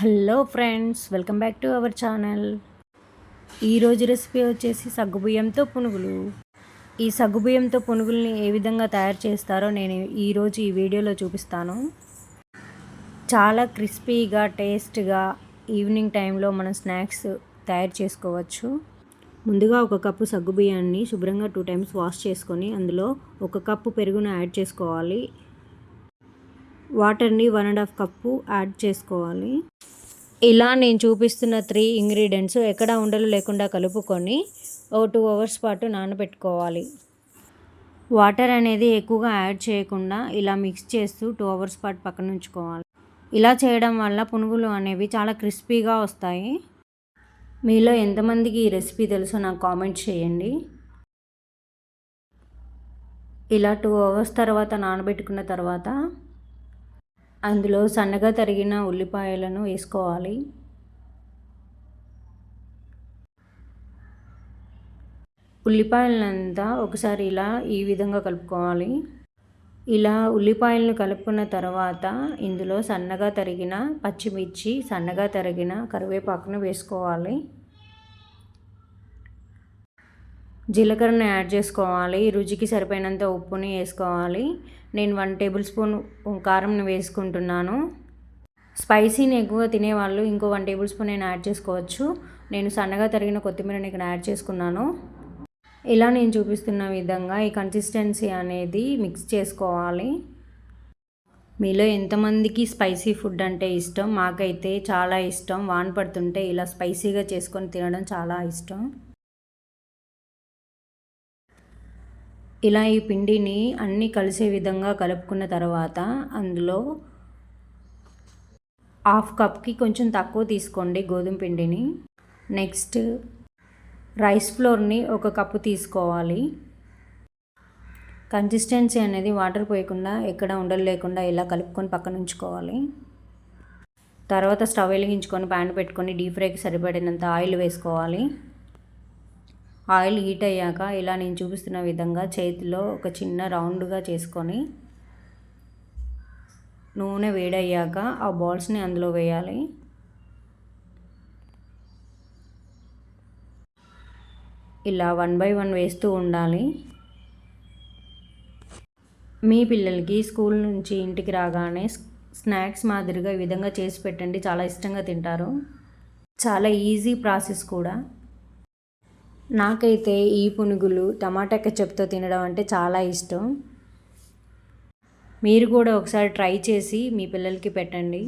Hello friends, welcome back to our channel. ఈరోజు recipe వచ్చేసి సగ్గుబియ్యంతో పునుగులు. ఈ సగ్గుబియ్యంతో పునుగుల్ని ఏ విధంగా తయారు చేస్తారో నేను ఈరోజు ఈ వీడియోలో చూపిస్తాను. చాలా క్రిస్పీగా టేస్ట్గా ఈవినింగ్ టైంలో మనం స్నాక్స్ తయారు చేసుకోవచ్చు. ముందుగా ఒక కప్పు సగ్గుబియ్యాన్ని శుభ్రంగా 2 టైమ్స్ వాష్ చేసుకొని అందులో 1 కప్పు పెరుగును యాడ్ చేసుకోవాలి. వాటర్ని 1.5 కప్పు యాడ్ చేసుకోవాలి. ఇలా నేను చూపిస్తున్న 3 ఇంగ్రీడియంట్స్ ఎక్కడ ఉండలు లేకుండా కలుపుకొని 2 అవర్స్ పాటు నానబెట్టుకోవాలి. వాటర్ అనేది ఎక్కువగా యాడ్ చేయకుండా ఇలా మిక్స్ చేస్తూ 2 అవర్స్ పాటు పక్కన ఉంచుకోవాలి. ఇలా చేయడం వల్ల పునుగులు అనేవి చాలా క్రిస్పీగా వస్తాయి. మీలో ఎంతమందికి ఈ రెసిపీ తెలుసో నాకు కామెంట్ చేయండి. ఇలా 2 అవర్స్ తర్వాత నానబెట్టుకున్న తర్వాత అందులో సన్నగా తరిగిన ఉల్లిపాయలను వేసుకోవాలి. ఉల్లిపాయలంతా ఒకసారి ఇలా ఈ విధంగా కలుపుకోవాలి. ఇలా ఉల్లిపాయలను కలుపుకున్న తర్వాత ఇందులో సన్నగా తరిగిన పచ్చిమిర్చి, సన్నగా తరిగిన కరివేపాకును వేసుకోవాలి. జీలకర్రను యాడ్ చేసుకోవాలి. రుచికి సరిపోయినంత ఉప్పుని వేసుకోవాలి. నేను 1 టేబుల్ స్పూన్ కారంని వేసుకుంటున్నాను. స్పైసీని ఎక్కువ తినేవాళ్ళు ఇంకో 1 టేబుల్ స్పూన్ నేను యాడ్ చేసుకోవచ్చు. నేను సన్నగా తరిగిన కొత్తిమీరని ఇక్కడ యాడ్ చేసుకున్నాను. ఇలా నేను చూపిస్తున్న విధంగా ఈ కన్సిస్టెన్సీ అనేది మిక్స్ చేసుకోవాలి. మీలో ఎంతమందికి స్పైసీ ఫుడ్ అంటే ఇష్టం? మాకైతే చాలా ఇష్టం. వాన పడుతుంటే ఇలా స్పైసీగా చేసుకొని తినడం చాలా ఇష్టం. ఇలా ఈ పిండిని అన్నీ కలిసే విధంగా కలుపుకున్న తర్వాత అందులో 1/2 కప్కి కొంచెం తక్కువ తీసుకోండి గోధుమ పిండిని. నెక్స్ట్ రైస్ ఫ్లోర్ని 1 కప్పు తీసుకోవాలి. కన్సిస్టెన్సీ అనేది వాటర్ పోయకుండా ఎక్కడ ఉండలు లేకుండా ఇలా కలుపుకొని పక్కన ఉంచుకోవాలి. తర్వాత స్టవ్ వెలిగించుకొని ప్యాన్ పెట్టుకొని డీప్ ఫ్రైకి సరిపడినంత ఆయిల్ వేసుకోవాలి. ఆయిల్ హీట్ అయ్యాక ఇలా నేను చూపిస్తున్న విధంగా చేతిలో ఒక చిన్న రౌండ్గా చేసుకొని నూనె వేడయ్యాక ఆ బాల్స్ని అందులో వేయాలి. ఇలా 1 బై 1 వేస్తూ ఉండాలి. మీ పిల్లలకి స్కూల్ నుంచి ఇంటికి రాగానే స్నాక్స్ మాదిరిగా ఈ విధంగా చేసి పెట్టండి. చాలా ఇష్టంగా తింటారు. చాలా ఈజీ ప్రాసెస్ కూడా. నాకైతే ఈ పునుగులు టమాటా కెచప్తో తినడం అంటే చాలా ఇష్టం. మీరు కూడా ఒకసారి ట్రై చేసి మీ పిల్లలకి పెట్టండి.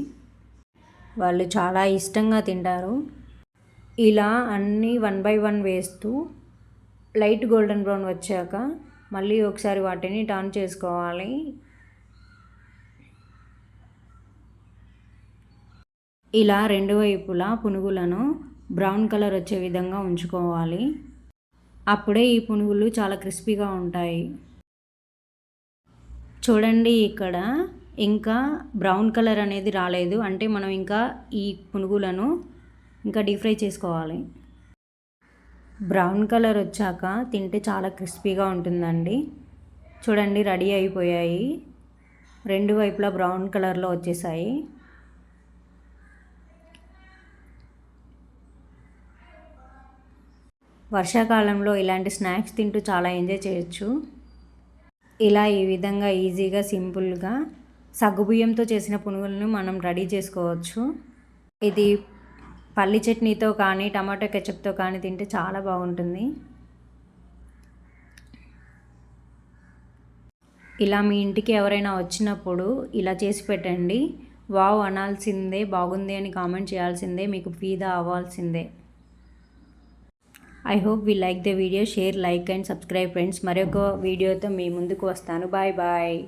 వాళ్ళు చాలా ఇష్టంగా తింటారు. ఇలా అన్నీ 1 బై 1 వేస్తూ లైట్ గోల్డెన్ బ్రౌన్ వచ్చాక మళ్ళీ ఒకసారి వాటిని టర్న్ చేసుకోవాలి. ఇలా 2 వైపులా పునుగులను బ్రౌన్ కలర్ వచ్చే విధంగా ఉంచుకోవాలి. అప్పుడే ఈ పునుగులు చాలా క్రిస్పీగా ఉంటాయి. చూడండి, ఇక్కడ ఇంకా బ్రౌన్ కలర్ అనేది రాలేదు, అంటే మనం ఇంకా ఈ పునుగులను ఇంకా డీప్ ఫ్రై చేసుకోవాలి. బ్రౌన్ కలర్ వచ్చాక తింటే చాలా క్రిస్పీగా ఉంటుందండి. చూడండి, రెడీ అయిపోయాయి. 2 వైపులా బ్రౌన్ కలర్లో వచ్చేసాయి. వర్షాకాలంలో ఇలాంటి స్నాక్స్ తింటూ చాలా ఎంజాయ్ చేయొచ్చు. ఇలా ఈ విధంగా ఈజీగా సింపుల్గా సగ్గుబియ్యంతో చేసిన పునుగులను మనం రెడీ చేసుకోవచ్చు. ఇది పల్లి చట్నీతో కానీ టమాటో కెచప్తో కానీ తింటే చాలా బాగుంటుంది. ఇలా మీ ఇంటికి ఎవరైనా వచ్చినప్పుడు ఇలా చేసి పెట్టండి. వావ్ అనాల్సిందే, బాగుంది అని కామెంట్ చేయాల్సిందే, మీకు ఫీదా అవ్వాల్సిందే. I hope we like the video. Share, like and subscribe friends. మరొక వీడియోతో మీ ముందుకు వస్తాను. Bye bye.